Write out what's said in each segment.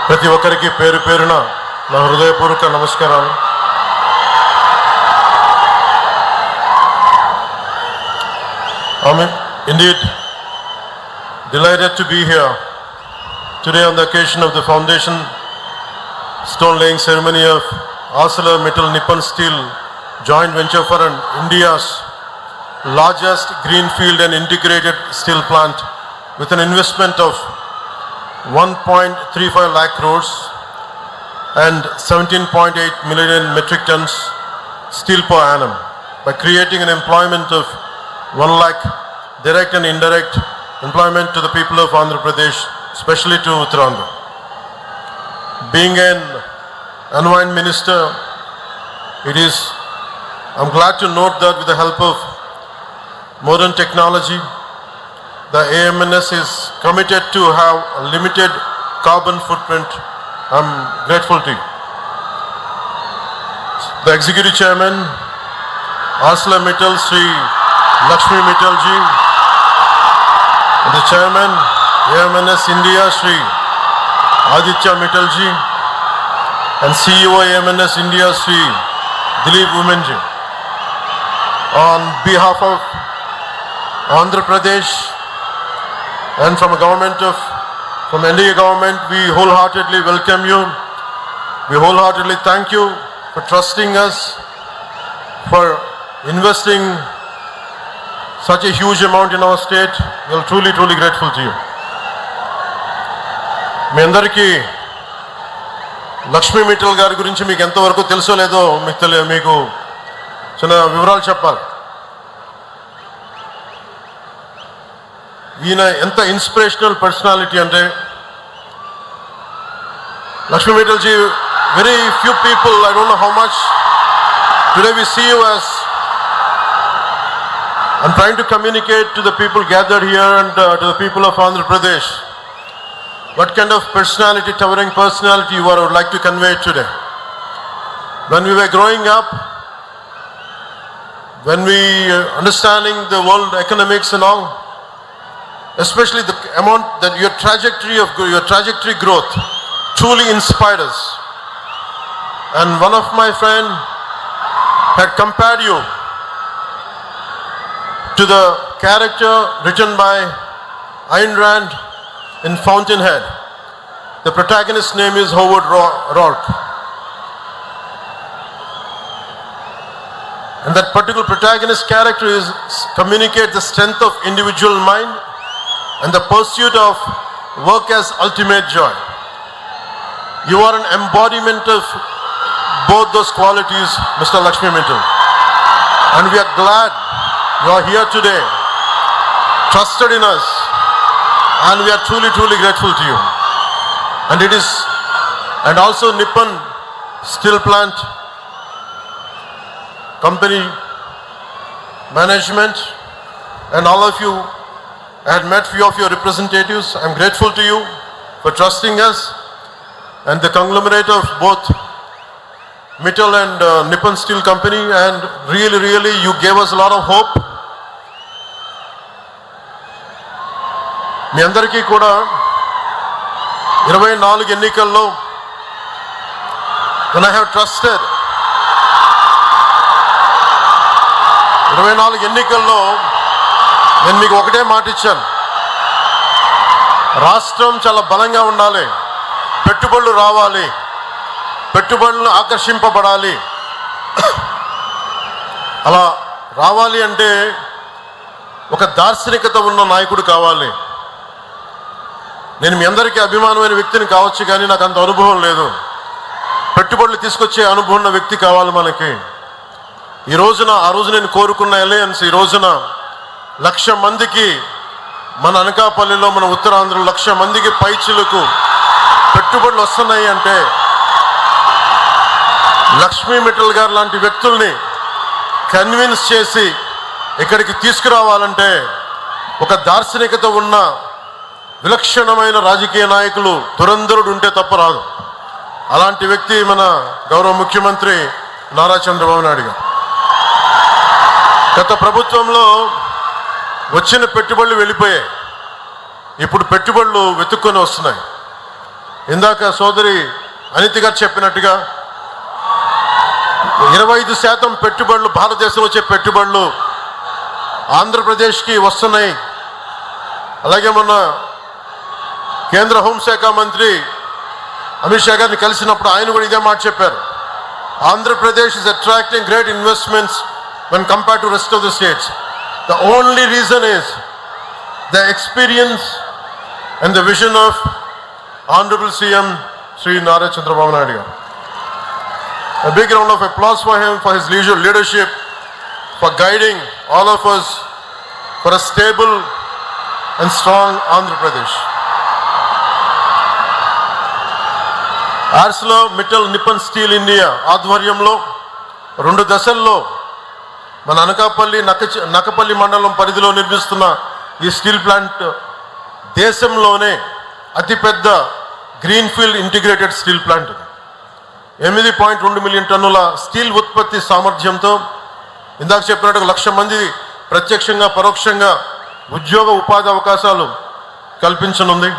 ప్రతి ఒక్కరికి పేరు పేరున నా హృదయపూర్వక నమస్కారాలు. I'm indeed delighted to be here today on the occasion of the foundation stone laying ceremony of ArcelorMittal Nippon Steel joint venture for India's largest greenfield and integrated steel plant with an investment of 1.35 lakh crores and 17.8 million metric tons steel per annum by creating an employment of 1 lakh direct and indirect employment to the people of Andhra Pradesh, especially to Uttarakhand. Being an environment minister, I'm glad to note that with the help of modern technology, the AMNS is committed to have a limited carbon footprint. I'm grateful to you. The Executive Chairman, ArcelorMittal, Sri Lakshmi Mittal ji, and the Chairman, AMNS India, Sri Aditya Mittal ji, and CEO AMNS India, Sri Dilip Women ji. On behalf of Andhra Pradesh and from NDA government, we wholeheartedly welcome you. We wholeheartedly thank you for trusting us, for investing such a huge amount in our state. We are truly grateful to you. మీ అందరికీ లక్ష్మీ మిట్టల్ గారి గురించి మీకు ఎంతవరకు తెలుసో లేదో మీకు చిన్న వివరాలు చెప్పాలి. ఈయన ఎంత ఇన్స్పిరేషనల్ పర్సనాలిటీ అంటే, Lakshmi Mittal ji, very few people, I don't know how much, today we see you as, I'm trying to communicate to the people gathered here and to the people of Andhra Pradesh, what kind of personality, towering personality you are, I would like to convey today. When we were growing up, when we understanding the world economics and all, especially the amount that your trajectory growth truly inspired us. And one of my friend had compared you to the character written by Ayn Rand in Fountainhead. The protagonist's name is Howard Roark. And that particular protagonist character communicates the strength of individual mind and the pursuit of work as ultimate joy. You are an embodiment of both those qualities, Mr. Lakshmi Mittal. And we are glad you are here today, trusted in us, and we are truly grateful to you. And also Nippon Steel Plant Company management and all of you. I had met few of your representatives. I'm grateful to you for trusting us, and the conglomerate of both Mittal and Nippon Steel Company, and really you gave us a lot of hope. మీ అందరికీ కూడా 24 ఎన్నికల్లో when I have trusted 24 ఎన్నికల్లో నేను మీకు ఒకటే మాట ఇచ్చాను, రాష్ట్రం చాలా బలంగా ఉండాలి, పెట్టుబడులు రావాలి, పెట్టుబడులు ఆకర్షింపబడాలి. అలా రావాలి అంటే ఒక దార్శనికత ఉన్న నాయకుడు కావాలి. నేను మీ అందరికీ అభిమానమైన వ్యక్తిని కావచ్చు, కానీ నాకు అంత అనుభవం లేదు. పెట్టుబడులు తీసుకొచ్చే అనుభవం ఉన్న వ్యక్తి కావాలి మనకి. ఆ రోజు నేను కోరుకున్న అలయన్స్ ఈ రోజున 1,00,000 మందికి, మన అనకాపల్లిలో, మన ఉత్తరాంధ్రలో 1,00,000 మందికి పైచిలకు పెట్టుబడులు వస్తున్నాయి అంటే, లక్ష్మీ మిట్టల్ గారు లాంటి వ్యక్తుల్ని కన్విన్స్ చేసి ఇక్కడికి తీసుకురావాలంటే ఒక దార్శనికత ఉన్న విలక్షణమైన రాజకీయ నాయకులు, దురంధరుడు ఉంటే తప్ప రాదు. అలాంటి వ్యక్తి మన గౌరవ ముఖ్యమంత్రి నారా చంద్రబాబు నాయుడు గారు. గత ప్రభుత్వంలో వచ్చిన పెట్టుబడులు వెళ్ళిపోయాయి, ఇప్పుడు పెట్టుబడులు వెతుక్కొని వస్తున్నాయి. ఇందాక సోదరి అనిత గారు చెప్పినట్టుగా 25% పెట్టుబడులు, భారతదేశంలో వచ్చే పెట్టుబడులు ఆంధ్రప్రదేశ్కి వస్తున్నాయి. అలాగే మొన్న కేంద్ర హోంశాఖ మంత్రి అమిత్ షా గారిని కలిసినప్పుడు ఆయన కూడా ఇదే మాట చెప్పారు. Andhra Pradesh is attracting great investments when compared to rest of the states. The only reason is the experience and the vision of Honorable CM Sri Nara Chandrababu Naidu garu. A big round of applause for him, for his leadership, for guiding all of us for a stable and strong Andhra Pradesh. ArcelorMittal Nippon Steel India ఆధ్వర్యంలో 2 దశల్లో మన అనకాపల్లి నక్కపల్లి మండలం పరిధిలో నిర్మిస్తున్న ఈ steel plant దేశంలోనే అతిపెద్ద greenfield integrated steel plant. 8.2 million టన్నుల స్టీల్ ఉత్పత్తి సామర్థ్యంతో ఇందాక చెప్పినట్టు 1,00,000 మంది ప్రత్యక్షంగా పరోక్షంగా ఉద్యోగ ఉపాధి అవకాశాలు కల్పించనుంది.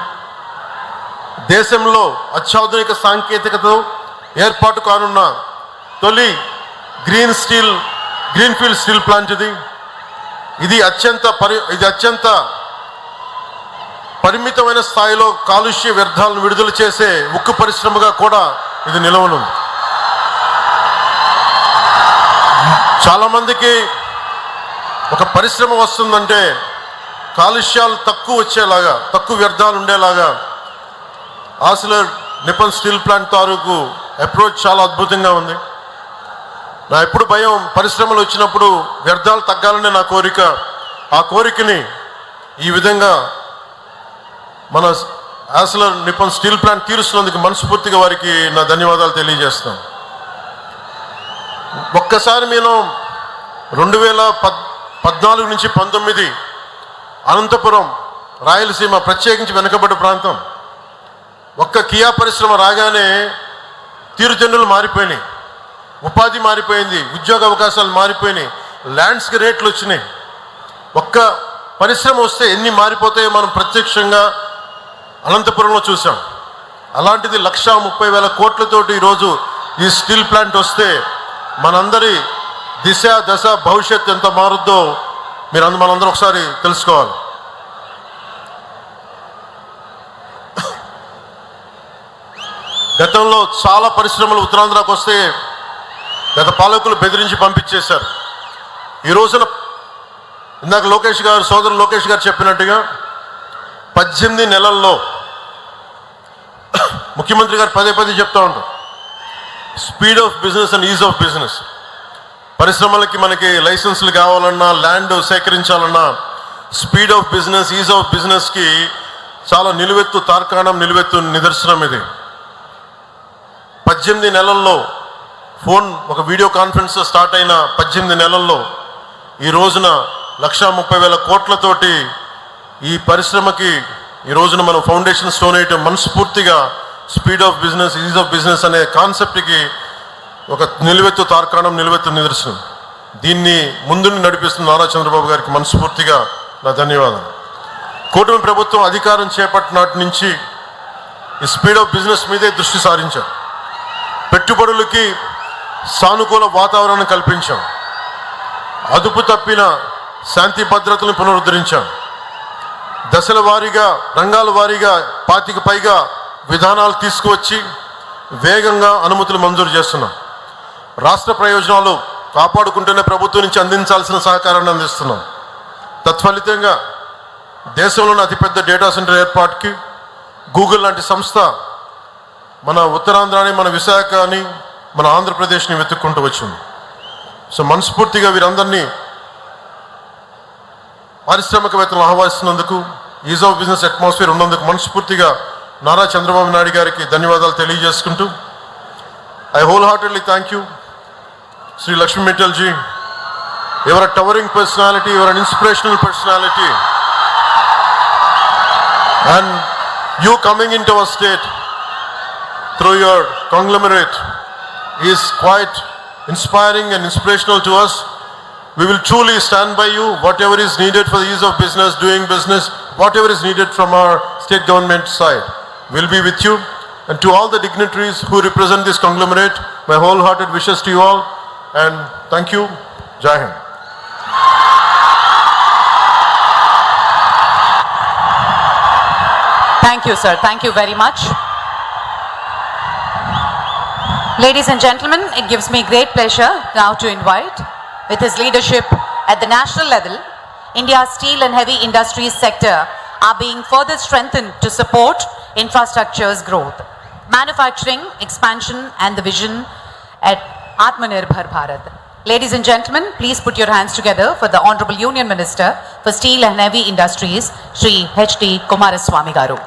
దేశంలో అత్యాధునిక సాంకేతికతతో ఏర్పాటు కానున్న తొలి గ్రీన్ఫీల్డ్ స్టీల్ ప్లాంట్ ఇది అత్యంత పరిమితమైన స్థాయిలో కాలుష్య వ్యర్థాలను విడుదల చేసే ఉక్కు పరిశ్రమగా కూడా ఇది నిలవనుంది. చాలామందికి ఒక పరిశ్రమ వస్తుందంటే కాలుష్యాలు తక్కువ వచ్చేలాగా, తక్కువ వ్యర్థాలు ఉండేలాగా ఆర్సిలర్ నిప్పన్ స్టీల్ ప్లాంట్ తాలూకు అప్రోచ్ చాలా అద్భుతంగా ఉంది. నా ఎప్పుడు భయం, పరిశ్రమలు వచ్చినప్పుడు వ్యర్థాలు తగ్గాలనే నా కోరిక. ఆ కోరికని ఈ విధంగా మన ఆర్సిలర్ నిప్పన్ స్టీల్ ప్లాంట్ తీరుస్తున్నందుకు మనస్ఫూర్తిగా వారికి నా ధన్యవాదాలు తెలియజేస్తాను. ఒక్కసారి నేను 2014 నుంచి 19 అనంతపురం, రాయలసీమ, ప్రత్యేకించి వెనుకబడ్డ ప్రాంతం, ఒక్క కియా పరిశ్రమ రాగానే తీరుతెన్నులు మారిపోయినాయి, ఉపాధి మారిపోయింది, ఉద్యోగ అవకాశాలు మారిపోయినాయి, ల్యాండ్స్కి రేట్లు వచ్చినాయి. ఒక్క పరిశ్రమ వస్తే ఎన్ని మారిపోతాయో మనం ప్రత్యక్షంగా అనంతపురంలో చూసాం. అలాంటిది 1,30,000 కోట్లతోటి ఈరోజు ఈ స్టీల్ ప్లాంట్ వస్తే మనందరి దిశ దశ భవిష్యత్తు ఎంత మారుద్దో మనందరం ఒకసారి తెలుసుకోవాలి. గతంలో చాలా పరిశ్రమలు ఉత్తరాంధ్రకు వస్తే గత పాలకులు బెదిరించి పంపించేశారు. ఈ రోజున ఇందాక సోదరులు లోకేష్ గారు చెప్పినట్టుగా 18 నెలల్లో ముఖ్యమంత్రి గారు పదే చెప్తూ ఉంటారు, speed of business and ease of business. పరిశ్రమలకి మనకి లైసెన్సులు కావాలన్నా, ల్యాండ్ సేకరించాలన్నా speed of business, ease of బిజినెస్కి చాలా నిలువెత్తు నిదర్శనం ఇది. 18 నెలల్లో ఒక వీడియో కాన్ఫరెన్స్ స్టార్ట్ అయిన 18 నెలల్లో ఈ రోజున 1,30,000 కోట్లతోటి ఈ పరిశ్రమకి ఈ రోజున మనం ఫౌండేషన్ స్టోన్ వేయటం మనస్ఫూర్తిగా speed of business, ease of business అనే కాన్సెప్ట్కి ఒక నిలువెత్తు నిదర్శనం. దీన్ని ముందుని నడిపిస్తున్న నారా చంద్రబాబు గారికి మనస్ఫూర్తిగా నా ధన్యవాదాలు. కూటమి ప్రభుత్వం అధికారం చేపట్టినాటి నుంచి ఈ స్పీడ్ ఆఫ్ బిజినెస్ మీదే దృష్టి సారించాం. పెట్టుబడులకి సానుకూల వాతావరణం కల్పించాం. అదుపు తప్పిన శాంతి భద్రతలను పునరుద్ధరించాం. దశల వారీగా, రంగాల వారీగా 25కి పైగా విధానాలు తీసుకువచ్చి వేగంగా అనుమతులు మంజూరు చేస్తున్నాం. రాష్ట్ర ప్రయోజనాలు కాపాడుకుంటూనే ప్రభుత్వం నుంచి అందించాల్సిన సహకారాన్ని అందిస్తున్నాం. తత్ఫలితంగా దేశంలోని అతిపెద్ద డేటా సెంటర్ ఏర్పాటుకి గూగుల్ లాంటి సంస్థ మన ఉత్తరాంధ్రాని, మన విశాఖని, మన ఆంధ్రప్రదేశ్ని వెతుక్కుంటూ వచ్చింది. సో మనస్ఫూర్తిగా వీరందరినీ పారిశ్రామికవేత్తలు ఆహ్వానిస్తున్నందుకు, ఈజ్ ఆఫ్ బిజినెస్ అట్మాస్ఫియర్ ఉన్నందుకు మనస్ఫూర్తిగా నారా చంద్రబాబు నాయుడు గారికి ధన్యవాదాలు తెలియజేసుకుంటూ, I whole heartedly thank you Sri Lakshmi Mittal ji. You are a towering personality, you are an inspirational personality, and you coming into our state through your conglomerate is quite inspiring and inspirational to us. We will truly stand by you. Whatever is needed for the ease of business, doing business, whatever is needed from our state government side, we'll be with you. And to all the dignitaries who represent this conglomerate, my wholehearted wishes to you all, and thank you. Jai Hind. Thank you, sir. Thank you very much. Ladies and gentlemen, it gives me great pleasure now to invite, with his leadership at the national level, India's steel and heavy industries sector are being further strengthened to support infrastructure's growth, manufacturing, expansion, and the vision at Atmanirbhar Bharat. Ladies and gentlemen, please put your hands together for the Honorable Union Minister for Steel and Heavy Industries, Shri H.D. Kumaraswamy Garu.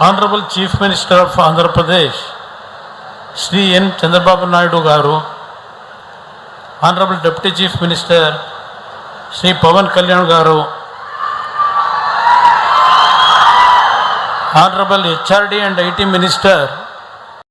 Honorable Chief Minister of Andhra Pradesh, Shri N. Chandrababu Naidu Garu, Honorable Deputy Chief Minister, Shri Pawan Kalyan Garu, Honorable HRD and IT Minister,